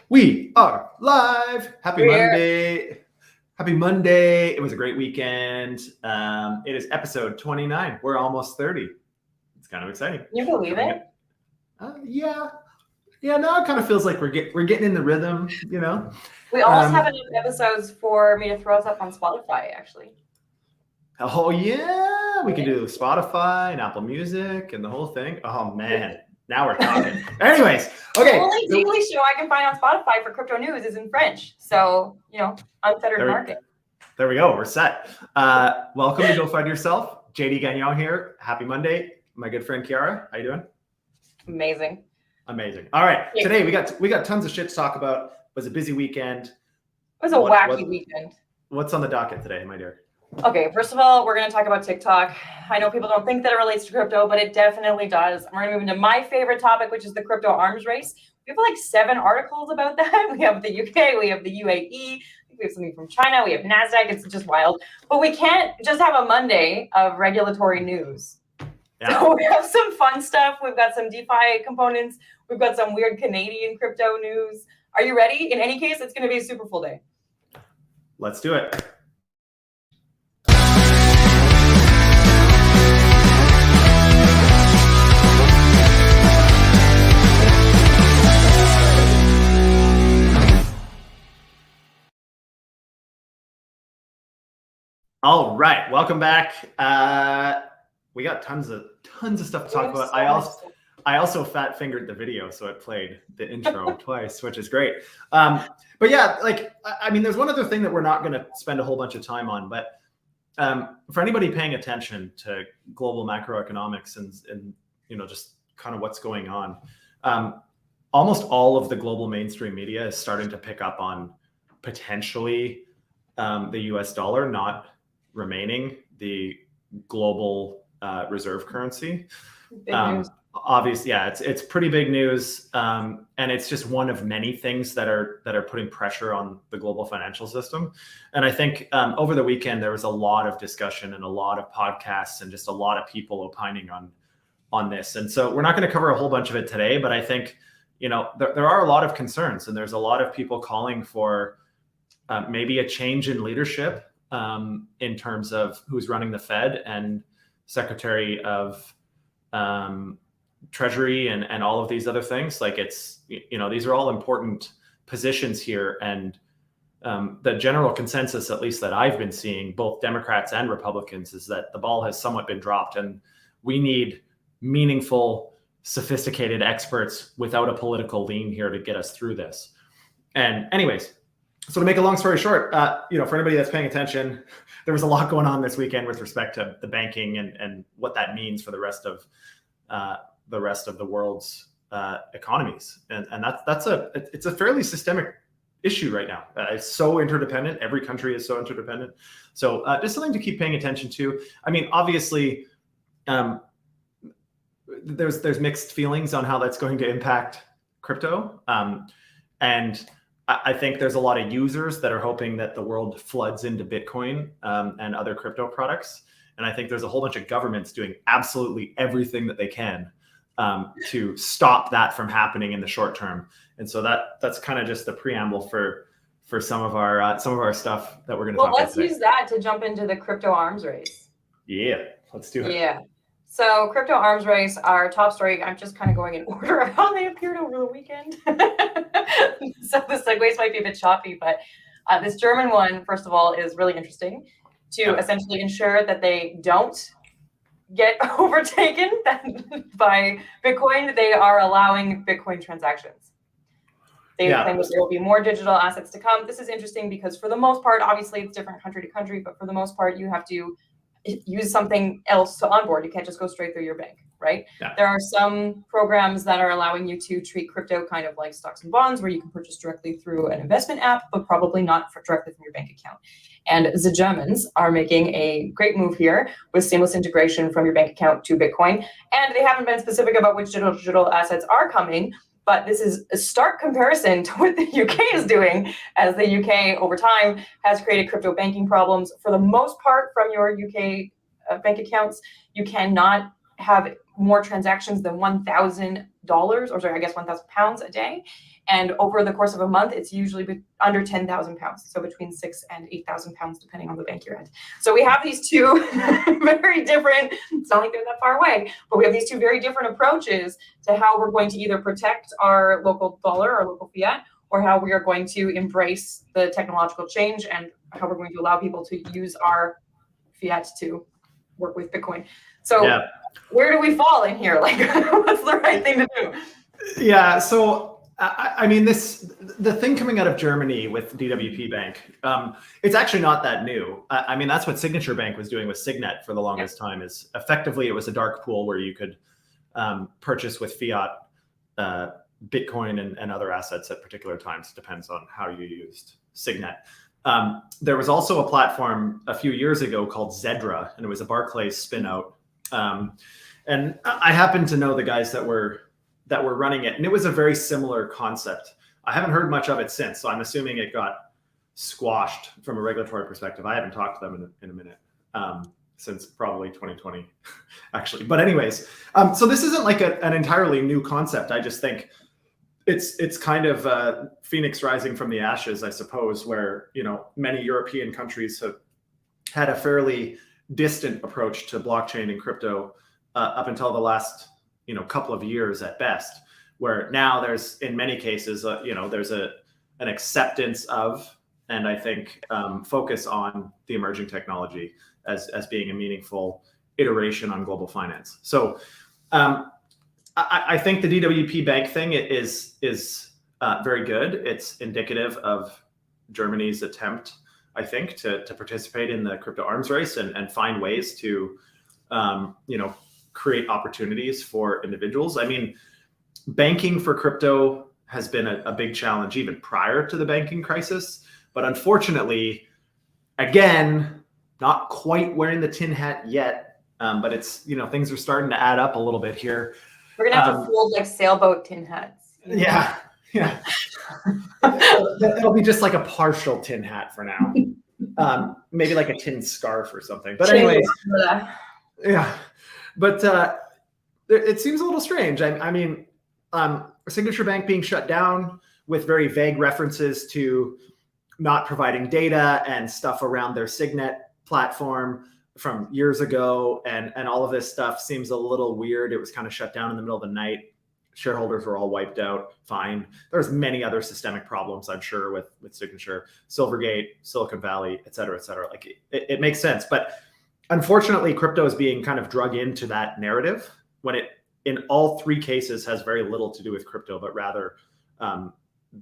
We are live. Happy We're- Monday. Happy Monday. It was a great weekend. It is episode 29. We're almost 30. It's kind of exciting. Can you believe it? Yeah. Now it kind of feels like we're getting in the rhythm, you know. We almost have enough episodes for me to throw us up on Spotify, actually. Oh yeah, we can do Spotify and Apple Music and the whole thing. Oh man, now we're talking. Anyways, okay. The only daily show I can find on Spotify for crypto news is in French. So, unfettered market. There we go. We're set. Welcome to Go Find Yourself. JD Gagnon here. Happy Monday. My good friend Kiara. How you doing? Amazing. All right. Today we got tons of shit to talk about. It was a busy weekend. It was a wacky weekend. What's on the docket today, my dear? Okay, first of all, we're going to talk about TikTok. I know people don't think that it relates to crypto, but it definitely does. We're going to move into my favorite topic, which is the crypto arms race. We have like 7 articles about that. We have the UK, we have the UAE, I think we have something from China, we have NASDAQ. It's just wild. But we can't just have a Monday of regulatory news. Yeah. So we have some fun stuff. We've got some DeFi components. We've got some weird Canadian crypto news. Are you ready? In any case, it's going to be a super full day. Let's do it. All right, welcome back. We got tons of stuff to talk about. I also fat fingered the video, so it played the intro twice, which is great. But yeah, there's one other thing that we're not going to spend a whole bunch of time on, but for anybody paying attention to global macroeconomics and just kind of what's going on, almost all of the global mainstream media is starting to pick up on potentially the US dollar not remaining the global reserve currency. Obviously, yeah, it's pretty big news, and it's just one of many things that are putting pressure on the global financial system. And I think over the weekend there was a lot of discussion and a lot of podcasts and just a lot of people opining on this. And so we're not going to cover a whole bunch of it today, but I think there are a lot of concerns, and there's a lot of people calling for maybe a change in leadership in terms of who's running the Fed and Secretary of Treasury and all of these other things. Like these are all important positions here. And the general consensus, at least that I've been seeing, both Democrats and Republicans, is that the ball has somewhat been dropped, and we need meaningful, sophisticated experts without a political lean here to get us through this. And anyways, so to make a long story short, for anybody that's paying attention, there was a lot going on this weekend with respect to the banking and what that means for the rest of the world's economies. And it's a fairly systemic issue right now. It's so interdependent. Every country is so interdependent. So just something to keep paying attention to. I mean, obviously, there's mixed feelings on how that's going to impact crypto. And I think there's a lot of users that are hoping that the world floods into Bitcoin and other crypto products. And I think there's a whole bunch of governments doing absolutely everything that they can to stop that from happening in the short term. And so that's kind of just the preamble for some of our stuff that we're going to talk about. Well, let's use that to jump into the crypto arms race. Yeah, let's do it. Yeah. So crypto arms race, our top story, I'm just kind of going in order of how they appeared over the weekend. So the segues might be a bit choppy, but this German one, first of all, is really interesting to essentially ensure that they don't get overtaken by Bitcoin. They are allowing Bitcoin transactions. They claim that there will be more digital assets to come. This is interesting because for the most part, obviously it's different country to country, but for the most part, you have to use something else to onboard. You can't just go straight through your bank, right? Yeah. There are some programs that are allowing you to treat crypto kind of like stocks and bonds, where you can purchase directly through an investment app, but probably not directly from your bank account. And the Germans are making a great move here with seamless integration from your bank account to Bitcoin. And they haven't been specific about which digital assets are coming, but this is a stark comparison to what the UK is doing, as the UK over time has created crypto banking problems. For the most part, from your UK bank accounts, you cannot have more transactions than $1,000, or sorry, I guess £1,000 a day. And over the course of a month, it's usually under £10,000. So between £6,000 and £8,000, depending on the bank you're at. So we have these two very different, it's not like they're that far away, but we have these two very different approaches to how we're going to either protect our local dollar, our local fiat, or how we are going to embrace the technological change and how we're going to allow people to use our fiat to work with Bitcoin. So where do we fall in here? Like, what's the right thing to do? Yeah, so I mean, the thing coming out of Germany with DWP Bank, it's actually not that new. I mean, that's what Signature Bank was doing with Signet for the longest time. Is effectively it was a dark pool where you could purchase with fiat, Bitcoin and other assets at particular times. Depends on how you used Signet. There was also a platform a few years ago called Zedra, and it was a Barclays spin out. And I happen to know the guys that were running it, and it was a very similar concept. I haven't heard much of it since, so I'm assuming it got squashed from a regulatory perspective. I haven't talked to them in a minute, since probably 2020, actually. But anyways, so this isn't like an entirely new concept. I just think it's kind of Phoenix rising from the ashes, I suppose, where many European countries have had a fairly distant approach to blockchain and crypto up until the last couple of years at best, where now there's in many cases there's an acceptance of, and I think focus on the emerging technology as being a meaningful iteration on global finance. So I think the DWP Bank thing is very good. It's indicative of Germany's attempt, I think, to participate in the crypto arms race and find ways to create opportunities for individuals. I mean, banking for crypto has been a big challenge even prior to the banking crisis. But unfortunately, again, not quite wearing the tin hat yet, but it's, things are starting to add up a little bit here. We're going to have to fold like sailboat tin hats. Yeah. It'll be just like a partial tin hat for now. Maybe like a tin scarf or something. But anyways, yeah. But it seems a little strange. I mean, Signature Bank being shut down with very vague references to not providing data and stuff around their Signet platform from years ago, and all of this stuff seems a little weird. It was kind of shut down in the middle of the night. Shareholders were all wiped out. Fine. There's many other systemic problems, I'm sure, with Signature, Silvergate, Silicon Valley, et cetera, et cetera. Like it makes sense, but unfortunately, crypto is being kind of drug into that narrative when it, in all three cases, has very little to do with crypto, but rather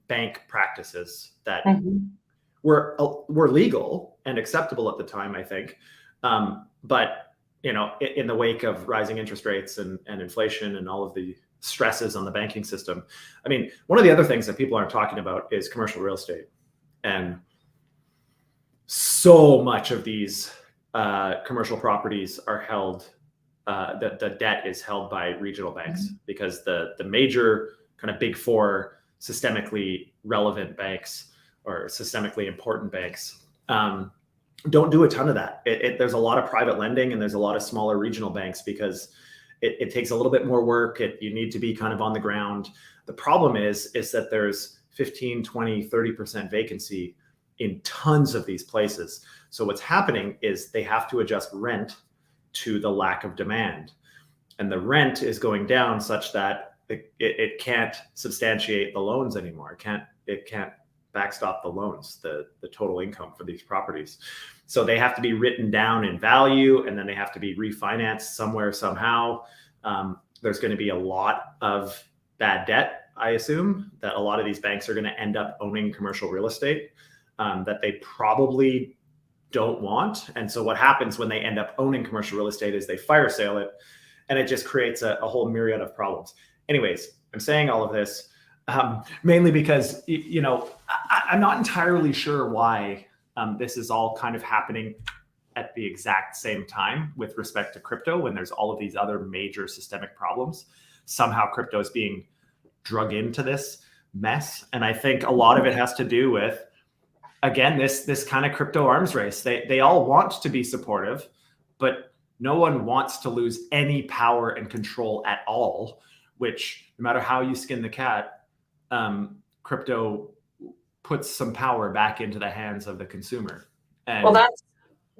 bank practices that were legal and acceptable at the time, I think. But in the wake of rising interest rates and inflation and all of the stresses on the banking system, I mean, one of the other things that people aren't talking about is commercial real estate, and so much of these commercial properties are held, the debt is held by regional banks, because the major kind of big four systemically relevant banks or systemically important banks don't do a ton of that. There's a lot of private lending and there's a lot of smaller regional banks because it takes a little bit more work. You need to be kind of on the ground. The problem is that there's 15, 20, 30% vacancy in tons of these places. So what's happening is they have to adjust rent to the lack of demand. And the rent is going down such that it can't substantiate the loans anymore. It can't backstop the loans, the total income for these properties. So they have to be written down in value, and then they have to be refinanced somewhere, somehow. There's going to be a lot of bad debt, I assume, that a lot of these banks are going to end up owning commercial real estate that they probably don't want. And so what happens when they end up owning commercial real estate is they fire sale it, and it just creates a whole myriad of problems. Anyways, I'm saying all of this mainly because, I'm not entirely sure why this is all kind of happening at the exact same time with respect to crypto, when there's all of these other major systemic problems. Somehow crypto is being drug into this mess. And I think a lot of it has to do with, again, this kind of crypto arms race. They all want to be supportive, but No one wants to lose any power and control at all, which no matter how you skin the cat, crypto puts some power back into the hands of the consumer. And well, that's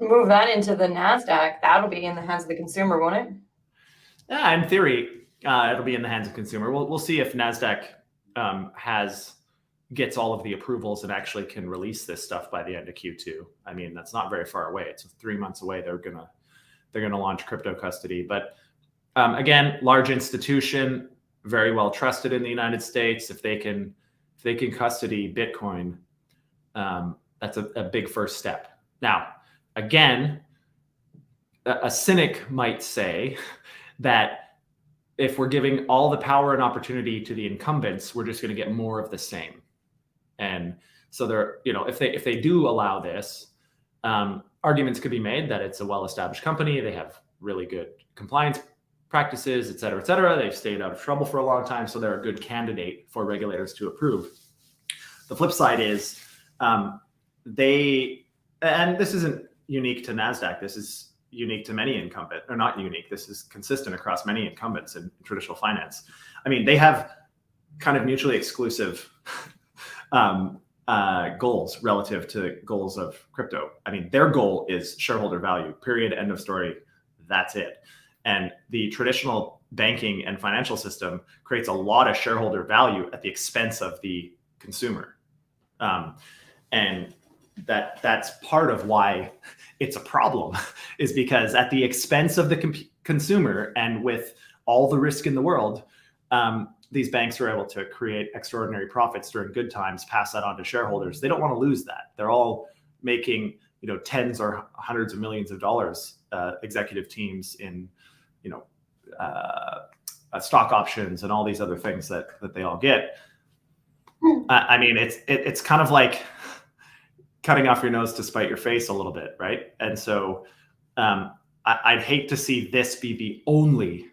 move that into the NASDAQ. That'll be in the hands of the consumer, won't it? yeah, in theory, it'll be in the hands of consumer. We'll see if NASDAQ gets all of the approvals and actually can release this stuff by the end of Q2. I mean, that's not very far away. It's 3 months away. They're gonna launch crypto custody. But again, large institution, very well trusted in the United States. If they can custody Bitcoin, that's a big first step. Now, again, a cynic might say that if we're giving all the power and opportunity to the incumbents, we're just going to get more of the same. And so they're, if they do allow this, arguments could be made that it's a well-established company. They have really good compliance practices, et cetera, et cetera. They've stayed out of trouble for a long time, so they're a good candidate for regulators to approve. The flip side is and this isn't unique to NASDAQ. This is unique to many incumbents, or not unique. This is consistent across many incumbents in traditional finance. I mean, they have kind of mutually exclusive goals relative to goals of crypto. I mean, their goal is shareholder value, period, end of story. That's it. And the traditional banking and financial system creates a lot of shareholder value at the expense of the consumer. And that's part of why it's a problem, is because at the expense of the consumer and with all the risk in the world, these banks are able to create extraordinary profits during good times, pass that on to shareholders. They don't want to lose that. They're all making, tens or hundreds of millions of dollars, executive teams in, stock options and all these other things that they all get. I mean, it's kind of like cutting off your nose to spite your face a little bit, right? And so I'd hate to see this be the only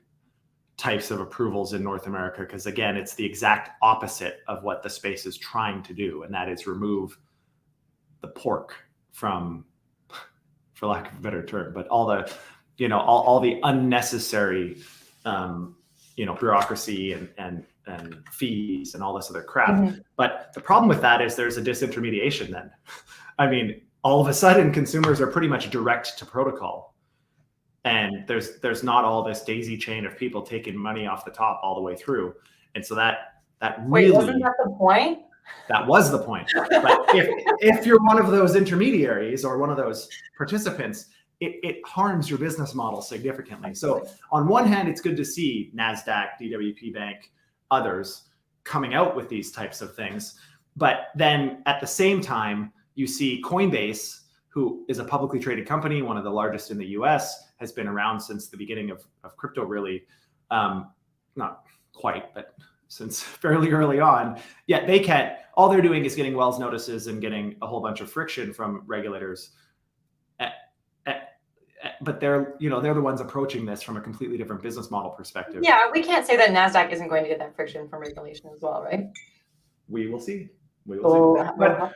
types of approvals in North America, because again, it's the exact opposite of what the space is trying to do, and that is remove the pork from, for lack of a better term, but all the, all the unnecessary, bureaucracy and fees and all this other crap. Mm-hmm. But the problem with that is there's a disintermediation then. I mean, all of a sudden consumers are pretty much direct to protocol. And there's not all this daisy chain of people taking money off the top all the way through. And so that really— Wait, wasn't that the point? That was the point. But if you're one of those intermediaries or one of those participants, it harms your business model significantly. So on one hand, it's good to see NASDAQ, DWP Bank, others coming out with these types of things. But then at the same time, you see Coinbase, who is a publicly traded company, one of the largest in the US, has been around since the beginning of crypto, really. Not quite, but since fairly early on. Yet they can't, all they're doing is getting Wells notices and getting a whole bunch of friction from regulators. But they're the ones approaching this from a completely different business model perspective. Yeah, we can't say that NASDAQ isn't going to get that friction from regulation as well, right? We will see. We will see. But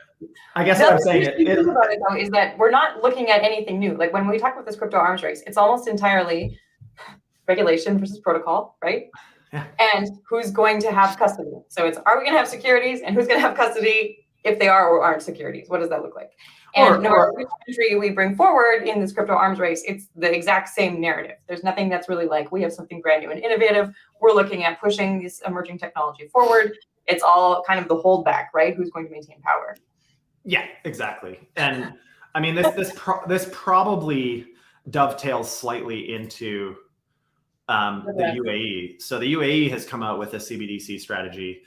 I guess what I'm saying about it though is that we're not looking at anything new. Like when we talk about this crypto arms race, it's almost entirely regulation versus protocol, right? Yeah. And who's going to have custody? So it's, are we going to have securities, and who's going to have custody if they are or aren't securities? What does that look like? And no matter which country we bring forward in this crypto arms race, it's the exact same narrative. There's nothing that's really like, we have something brand new and innovative. We're looking at pushing this emerging technology forward. It's all kind of the holdback, right? Who's going to maintain power? Yeah, exactly. And I mean, this probably dovetails slightly into the UAE. So the UAE has come out with a CBDC strategy.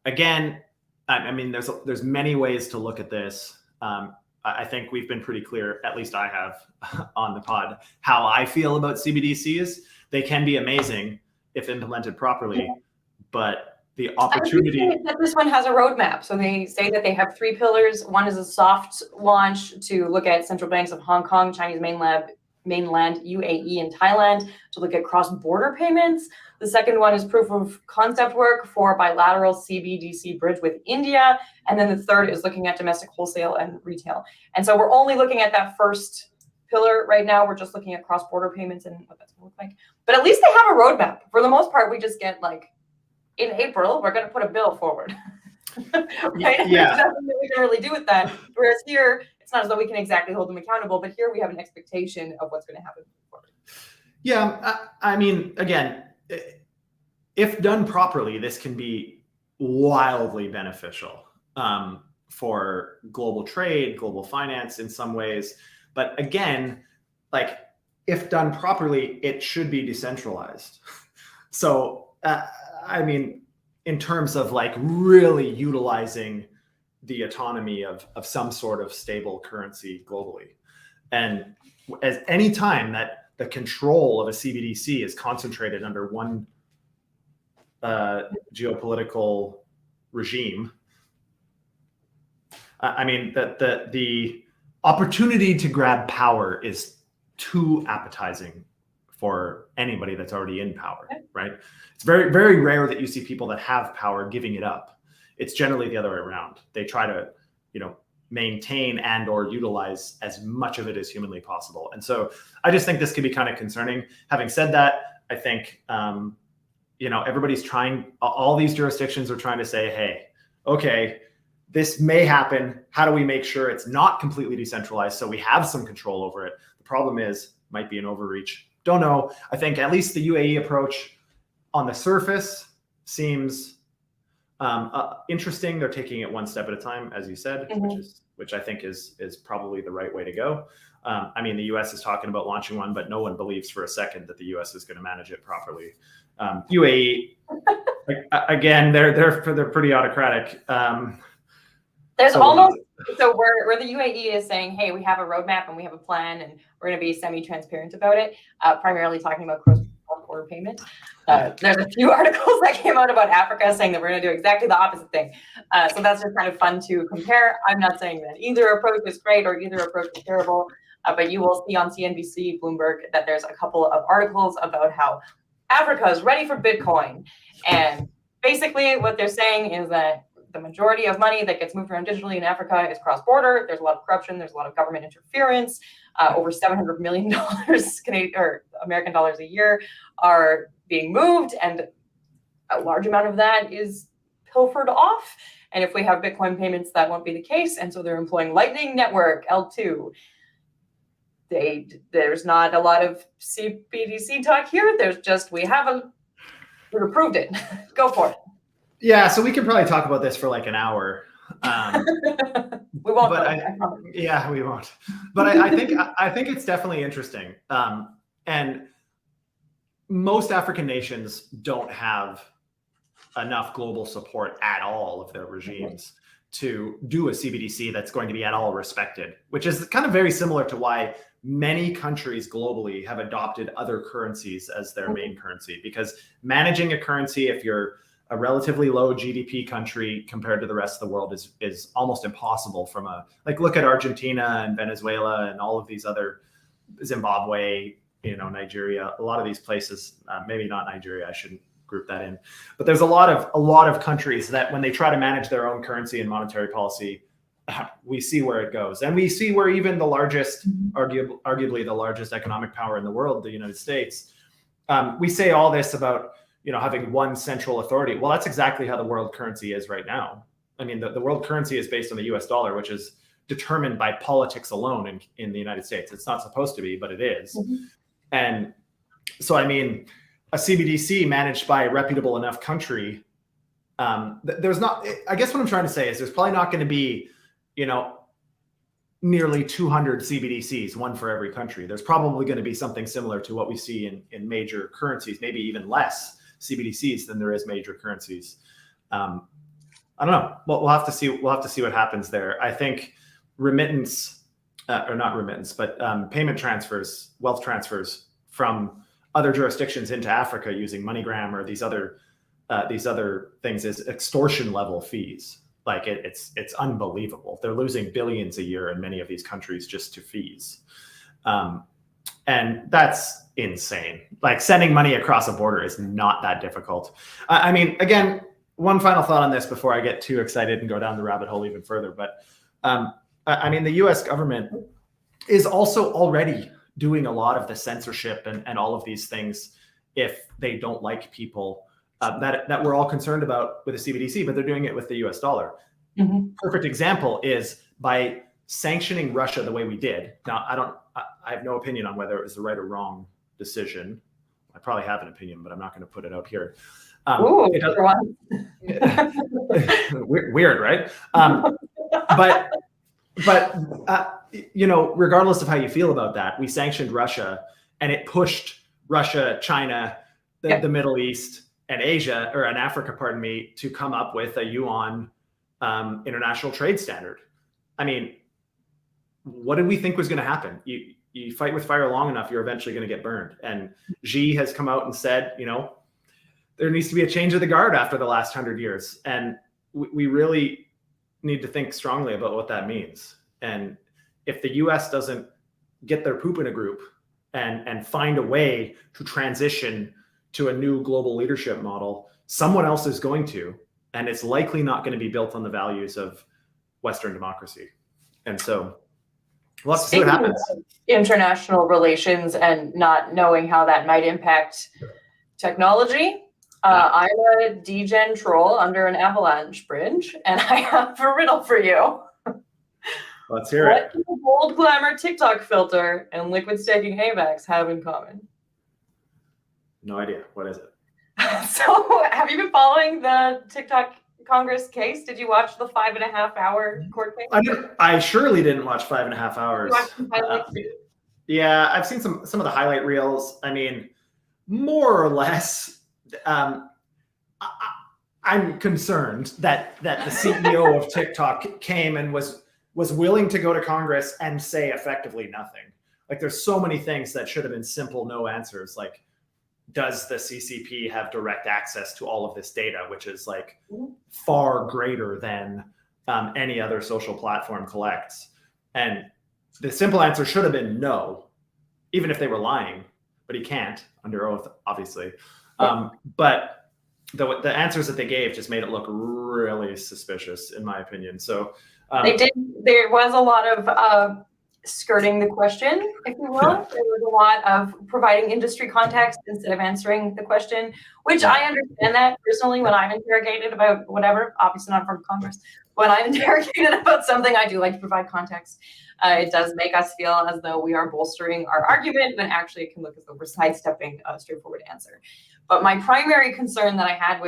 Again, I mean, there's many ways to look at this. I think we've been pretty clear, at least I have on the pod, how I feel about CBDCs. They can be amazing if implemented properly, but the opportunity— that this one has a roadmap. So they say that they have 3 pillars. One is a soft launch to look at central banks of Hong Kong, Chinese mainland, UAE, and Thailand to look at cross-border payments. The second one is proof of concept work for bilateral CBDC bridge with India. And then the third is looking at domestic wholesale and retail. And so we're only looking at that first pillar right now. We're just looking at cross-border payments and what that's going to look like. But at least they have a roadmap. For the most part, we just get like, in April, we're going to put a bill forward. Right? Yeah. There's nothing that we can really do with that. Whereas here, it's not as though we can exactly hold them accountable, but here we have an expectation of what's going to happen forward. Yeah, I mean, again, if done properly, this can be wildly beneficial for global trade, global finance in some ways. But again, like if done properly, it should be decentralized. So, I mean, in terms of like really utilizing the autonomy of some sort of stable currency globally. And as any time that the control of a CBDC is concentrated under one geopolitical regime, I mean, the opportunity to grab power is too appetizing for anybody that's already in power, right? It's very, very rare that you see people that have power giving it up. It's generally the other way around. They try to, maintain and or utilize as much of it as humanly possible. And so I just think this could be kind of concerning. Having said that, I think, everybody's trying, all these jurisdictions are trying to say, hey, okay, this may happen. How do we make sure it's not completely decentralized so we have some control over it? The problem is, might be an overreach. Don't know. I think at least the UAE approach on the surface seems interesting. They're taking it one step at a time, as you said, which I think is probably the right way to go. I mean, the US is talking about launching one, but no one believes for a second that the US is going to manage it properly. UAE, again, they're pretty autocratic. There's almost, so where the UAE is saying, hey, we have a roadmap and we have a plan and we're going to be semi-transparent about it, primarily talking about cross-border payment. There's a few articles that came out about Africa saying that we're going to do exactly the opposite thing. So that's just kind of fun to compare. I'm not saying that either approach is great or either approach is terrible, but you will see on CNBC, Bloomberg, that there's a couple of articles about how Africa is ready for Bitcoin. And basically what they're saying is that the majority of money that gets moved around digitally in Africa is cross-border. There's a lot of corruption. There's a lot of government interference. Over $700 million Canadian or American dollars a year are being moved, and a large amount of that is pilfered off. And if we have Bitcoin payments, that won't be the case. And so they're employing Lightning Network, L2. There's not a lot of CBDC talk here. There's just, we've approved it. Go for it. Yeah, so we can probably talk about this for like an hour. We won't. But we won't. But I think it's definitely interesting. And most African nations don't have enough global support at all of their regimes to do a CBDC that's going to be at all respected, which is kind of very similar to why many countries globally have adopted other currencies as their main currency. Because managing a currency, if you're a relatively low GDP country compared to the rest of the world, is almost impossible look at Argentina and Venezuela and all of these other, Zimbabwe, Nigeria, a lot of these places, maybe not Nigeria, I shouldn't group that in, but there's a lot of countries that when they try to manage their own currency and monetary policy, we see where it goes. And we see where even the largest, arguably the largest economic power in the world, the United States, we say all this about, having one central authority. Well, that's exactly how the world currency is right now. I mean, the world currency is based on the US dollar, which is determined by politics alone in the United States. It's not supposed to be, but it is. And so, I mean, a CBDC managed by a reputable enough country, there's not, I guess what I'm trying to say is there's probably not going to be, nearly 200 CBDCs, one for every country. There's probably going to be something similar to what we see in major currencies, maybe even less CBDCs than there is major currencies. I don't know. We'll have to see. We'll have to see what happens there. I think remittance, or not remittance, but payment transfers, wealth transfers from other jurisdictions into Africa using MoneyGram or these other things is extortion level fees. Like it's unbelievable. They're losing billions a year in many of these countries just to fees. And that's insane. Like sending money across a border is not that difficult. I mean, again, one final thought on this before I get too excited and go down the rabbit hole even further. But I mean, the US government is also already doing a lot of the censorship and all of these things if they don't like people that we're all concerned about with the CBDC, but they're doing it with the US dollar. Mm-hmm. Perfect example is by sanctioning Russia the way we did. Now, I have no opinion on whether it was the right or wrong decision. I probably have an opinion, but I'm not going to put it out here. Weird, right? But regardless of how you feel about that, we sanctioned Russia, and it pushed Russia, China, the Middle East, and Asia, or and Africa, pardon me, to come up with a yuan international trade standard. I mean, what did we think was going to happen? You fight with fire long enough, you're eventually going to get burned. And Xi has come out and said, there needs to be a change of the guard after the last 100 years. And we really need to think strongly about what that means. And if the US doesn't get their poop in a group and find a way to transition to a new global leadership model, someone else is going to, and it's likely not going to be built on the values of Western democracy. And so let's see what happens. International relations and not knowing how that might impact technology. I'm a degen troll under an avalanche bridge, and I have a riddle for you. Let's hear it. What do the bold glamour TikTok filter and liquid staking AVAX have in common? No idea. What is it? So, have you been following the TikTok Congress case? Did you watch the 5.5-hour court case? I surely didn't watch 5.5 hours. Yeah, I've seen some of the highlight reels. I mean, more or less. I'm concerned that the CEO of TikTok came and was willing to go to Congress and say effectively nothing. Like, there's so many things that should have been simple no answers. Like, does the CCP have direct access to all of this data, which is like far greater than any other social platform collects? And the simple answer should have been no, even if they were lying, but he can't under oath, obviously. But the answers that they gave just made it look really suspicious, in my opinion. So they did. There was a lot of skirting the question, if you will. There was a lot of providing industry context instead of answering the question, which I understand that personally when I'm interrogated about whatever, obviously not from Congress. When I'm interrogated about something, I do like to provide context. It does make us feel as though we are bolstering our argument, when actually it can look as though we're sidestepping a straightforward answer. But my primary concern that I had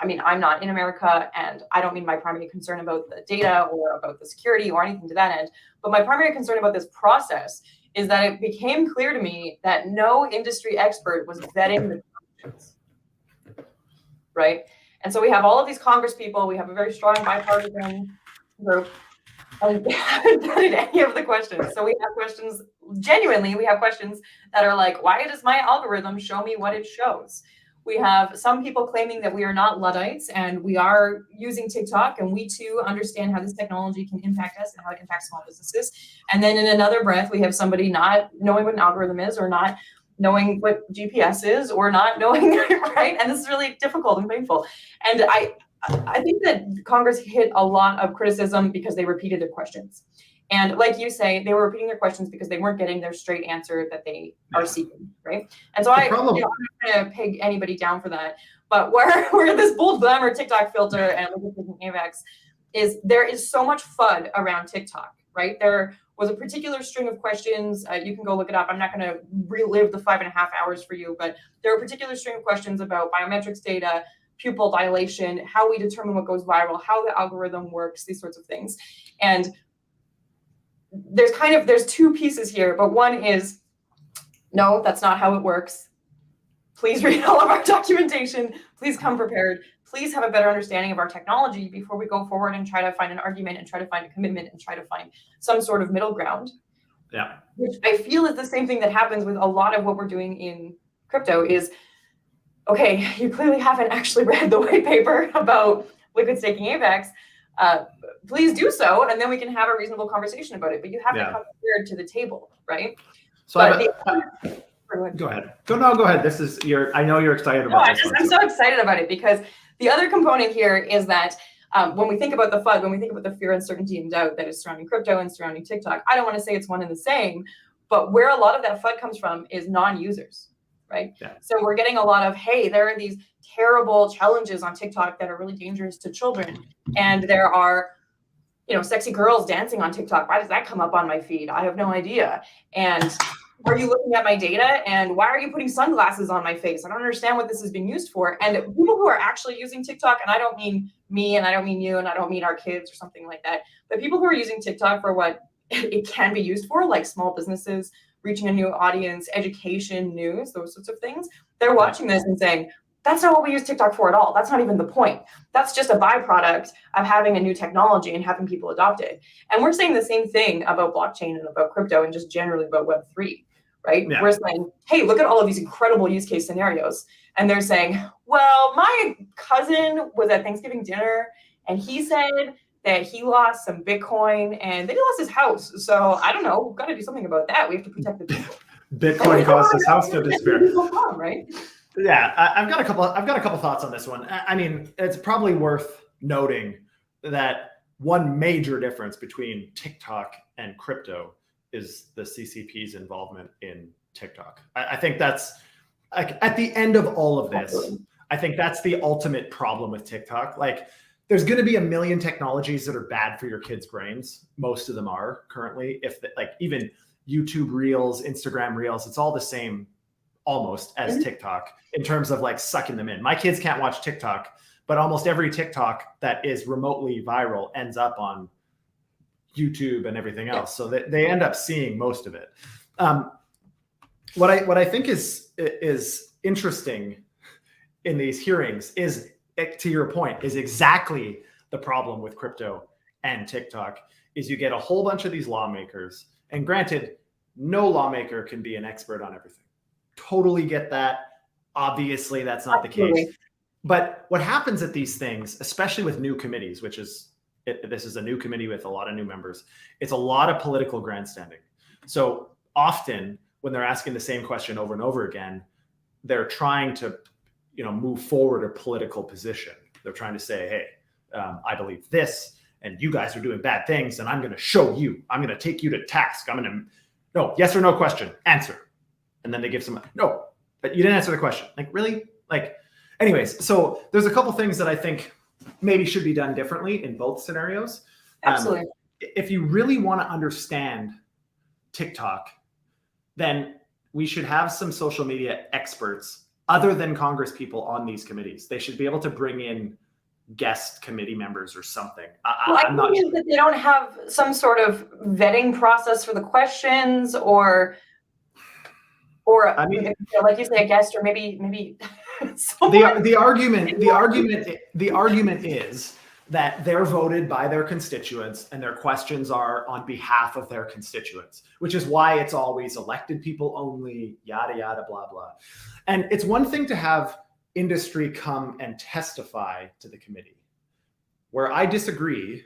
I'm not in America, and I don't mean my primary concern about the data or about the security or anything to that end, but my primary concern about this process is that it became clear to me that no industry expert was vetting the questions, right? And so we have all of these Congress people, we have a very strong bipartisan group, and they haven't vetted any of the questions. So we have questions, genuinely, we have questions that are like, why does my algorithm show me what it shows? We have some people claiming that we are not Luddites and we are using TikTok, and we too understand how this technology can impact us and how it impacts small businesses. And then in another breath, we have somebody not knowing what an algorithm is, or not knowing what GPS is, or not knowing, right? And this is really difficult and painful. And I think that Congress hit a lot of criticism because they repeated their questions. And like you say, they were repeating their questions because they weren't getting their straight answer that they are seeking, right? And so I'm not going to peg anybody down for that. But where this bold glamour TikTok filter and AVAX is, there is so much FUD around TikTok, right? There was a particular string of questions. You can go look it up. I'm not going to relive the 5.5 hours for you, but there are a particular string of questions about biometrics data, pupil dilation, how we determine what goes viral, how the algorithm works, these sorts of things. And there's two pieces here, but one is, no, that's not how it works. Please read all of our documentation. Please come prepared. Please have a better understanding of our technology before we go forward and try to find an argument and try to find a commitment and try to find some sort of middle ground. Yeah. Which I feel is the same thing that happens with a lot of what we're doing in crypto is, okay, you clearly haven't actually read the white paper about liquid staking AVAX. Please do so, and then we can have a reasonable conversation about it. But you have to come prepared to the table, right? So go ahead. Go ahead. This is I know you're excited about this. I'm so excited about it because the other component here is that When we think about the FUD, when we think about the fear, uncertainty, and doubt that is surrounding crypto and surrounding TikTok, I don't want to say it's one and the same, but where a lot of that FUD comes from is non-users, right? Yeah. So we're getting a lot of, hey, there are these terrible challenges on TikTok that are really dangerous to children. And there are, sexy girls dancing on TikTok. Why does that come up on my feed? I have no idea. And are you looking at my data? And why are you putting sunglasses on my face? I don't understand what this is being used for. And people who are actually using TikTok, and I don't mean me, and I don't mean you, and I don't mean our kids or something like that, but people who are using TikTok for what it can be used for, like small businesses, reaching a new audience, education, news, those sorts of things, they're watching this and saying, that's not what we use TikTok for at all. That's not even the point. That's just a byproduct of having a new technology and having people adopt it. And we're saying the same thing about blockchain and about crypto and just generally about Web3, right? Yeah. We're saying, hey, look at all of these incredible use case scenarios. And they're saying, well, my cousin was at Thanksgiving dinner and he said that he lost some Bitcoin and then he lost his house. So I don't know, we've got to do something about that. We have to protect the people. Bitcoin caused his house to disappear. Right? Yeah, I've got a couple thoughts on this one. I mean, it's probably worth noting that one major difference between TikTok and crypto is the CCP's involvement in TikTok. I think that's like at the end of all of this, I think that's the ultimate problem with TikTok. Like, there's going to be a million technologies that are bad for your kids' brains. Most of them are currently. Even YouTube Reels, Instagram Reels, it's all the same almost as TikTok in terms of like sucking them in. My kids can't watch TikTok, but almost every TikTok that is remotely viral ends up on YouTube and everything else. So they end up seeing most of it. What I think is interesting in these hearings is, to your point, is exactly the problem with crypto and TikTok is you get a whole bunch of these lawmakers, and granted, no lawmaker can be an expert on everything. Totally get that. Obviously, that's not the case. But what happens at these things, especially with new committees, this is a new committee with a lot of new members, it's a lot of political grandstanding. So often when they're asking the same question over and over again, they're trying to, move forward a political position. They're trying to say, hey, I believe this, and you guys are doing bad things, and I'm going to show you. I'm going to take you to task. No, yes or no question, answer. And then they give some, no, but you didn't answer the question. Like, really? Anyways, so there's a couple things that I think maybe should be done differently in both scenarios. Absolutely. If you really want to understand TikTok, then we should have some social media experts other than Congress people on these committees. They should be able to bring in guest committee members or something. I'm not sure that they don't have some sort of vetting process for the questions or I mean, like you say, a guest, or maybe the argument is that they're voted by their constituents and their questions are on behalf of their constituents, which is why it's always elected people only, yada, yada, blah, blah. And it's one thing to have industry come and testify to the committee. Where I disagree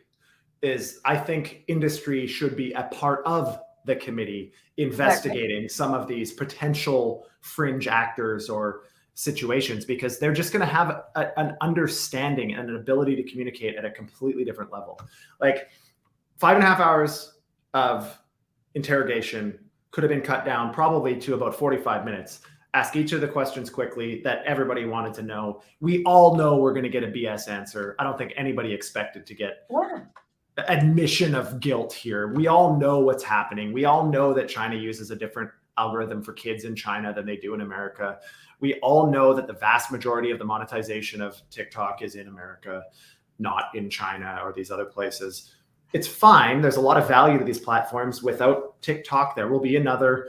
is I think industry should be a part of the committee investigating some of these potential fringe actors or situations, because they're just going to have an understanding and an ability to communicate at a completely different level. Like 5.5 hours of interrogation could have been cut down probably to about 45 minutes. Ask each of the questions quickly that everybody wanted to know. We all know we're going to get a BS answer. I don't think anybody expected to get admission of guilt here. We all know what's happening. We all know that China uses a different algorithm for kids in China than they do in America. We all know that the vast majority of the monetization of TikTok is in America, not in China or these other places. It's fine. There's a lot of value to these platforms. Without TikTok, there will be another.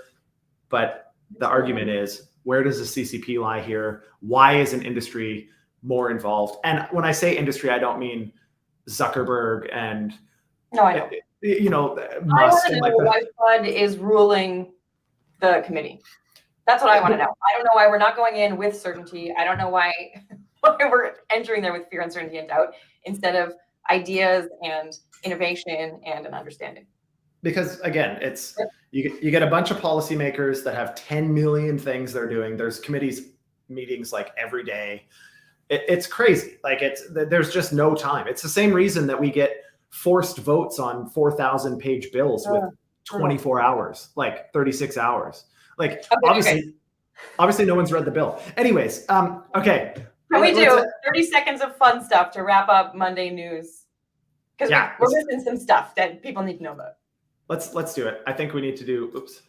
But the argument is, where does the CCP lie here? Why is an industry more involved? And when I say industry, I don't mean Zuckerberg and Musk. I want to know why FUD is ruling the committee. That's what I want to know. I don't know why we're not going in with certainty. I don't know why we're entering there with fear, uncertainty, and doubt instead of ideas and innovation and an understanding. Because again, it's you get a bunch of policymakers that have 10 million things they're doing. There's committees meetings like every day. It's crazy. Like there's just no time. It's the same reason that we get forced votes on 4,000 page bills with 24 hours, like 36 hours. Like obviously no one's read the bill. Anyways, okay. Can we do 30 seconds of fun stuff to wrap up Monday news? Because we're missing some stuff that people need to know about. Let's do it. I think we need to do, oops.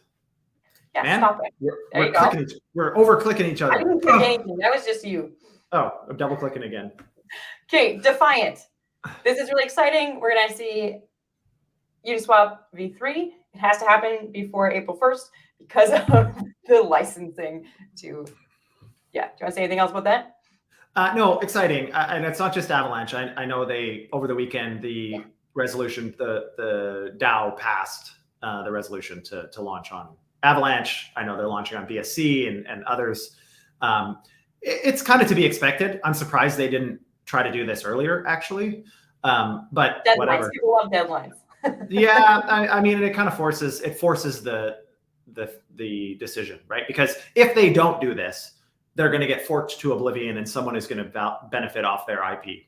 Yeah, Man, stop it. We're over clicking each other. I didn't click anything. That was just you. Oh, I'm double clicking again. Okay, Defiant. This is really exciting. We're going to see Uniswap v3. It has to happen before April 1st because of the licensing to, yeah. Do you want to say anything else about that? No, exciting. And it's not just Avalanche. I know they, over the weekend, the resolution, the DAO passed the resolution to launch on Avalanche. I know they're launching on BSC and others. It's kind of to be expected. I'm surprised they didn't try to do this earlier, actually. But deadlines. Whatever. People love deadlines. Yeah, I mean, it kind of forces the decision, right? Because if they don't do this, they're going to get forked to oblivion, and someone is going to benefit off their IP.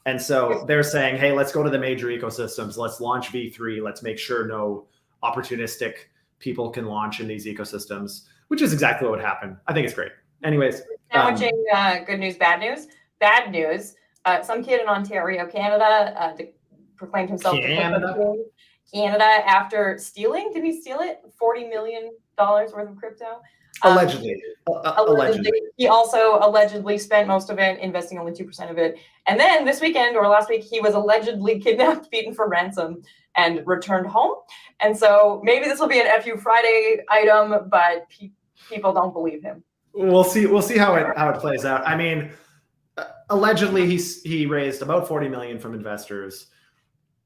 And so they're saying, hey, let's go to the major ecosystems. Let's launch V3. Let's make sure no opportunistic people can launch in these ecosystems, which is exactly what happened. I think it's great. Anyways. Sandwiching good news, bad news. Bad news. Some kid in Ontario, Canada, proclaimed himself Canada after stealing. Did he steal it? $40 million worth of crypto? Allegedly. Allegedly. He also allegedly spent most of it, investing only 2% of it. And then this weekend or last week, he was allegedly kidnapped, beaten for ransom, and returned home. And so maybe this will be an FU Friday item, but people don't believe him. We'll see how it plays out. I mean, allegedly he raised about 40 million from investors.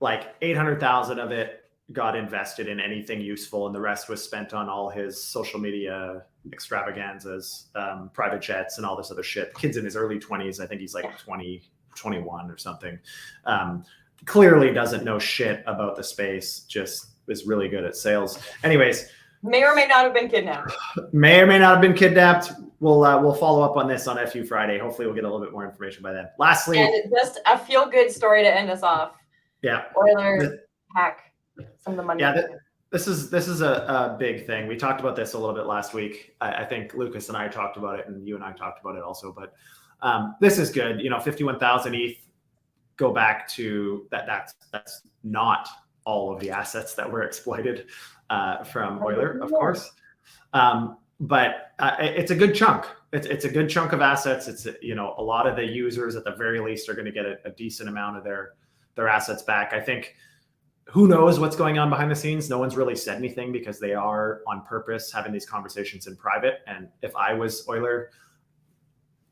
Like 800,000 of it got invested in anything useful, and the rest was spent on all his social media extravaganzas, private jets, and all this other shit. The kid's in his early 20s. I think he's like 20, 21 or something. Clearly doesn't know shit about the space, just is really good at sales. Anyways. May or may not have been kidnapped. May or may not have been kidnapped. We'll follow up on this on FU Friday. Hopefully we'll get a little bit more information by then. Lastly. And just a feel-good story to end us off. Yeah. Euler hack some of the money. Yeah, this is a big thing. We talked about this a little bit last week. I think Lucas and I talked about it, and you and I talked about it also. But this is good. 51,000 ETH. Go back to that. That's not all of the assets that were exploited from Euler, of course. But it's a good chunk. It's a good chunk of assets. It's a lot of the users at the very least are going to get a decent amount of their assets back. I think who knows what's going on behind the scenes. No one's really said anything because they are on purpose having these conversations in private. And if I was Euler,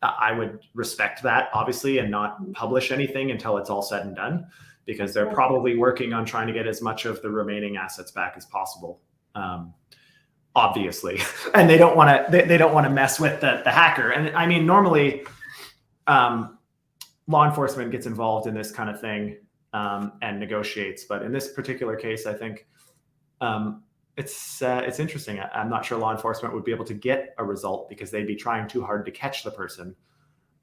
I would respect that, obviously, and not publish anything until it's all said and done, because they're probably working on trying to get as much of the remaining assets back as possible. Obviously, and they don't want to mess with the hacker. And I mean, normally law enforcement gets involved in this kind of thing and negotiates. But in this particular case, I think it's interesting. I'm not sure law enforcement would be able to get a result because they'd be trying too hard to catch the person.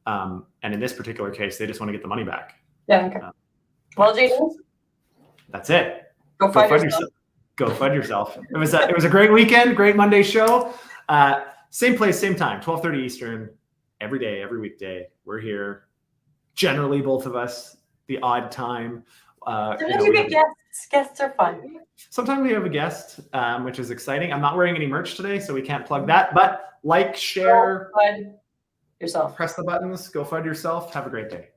And in this particular case, they just want to get the money back. Yeah. Okay. Well, Jason, that's it. Go find yourself. Go FUD yourself. It was a great weekend, great Monday show. Same place, same time, 12:30 Eastern, every day, every weekday. We're here. Generally, both of us, the odd time. Sometimes you get guests. Guests are fun. Sometimes we have a guest, which is exciting. I'm not wearing any merch today, so we can't plug that. But like, share, Go FUD yourself. Press the buttons, go FUD yourself. Have a great day.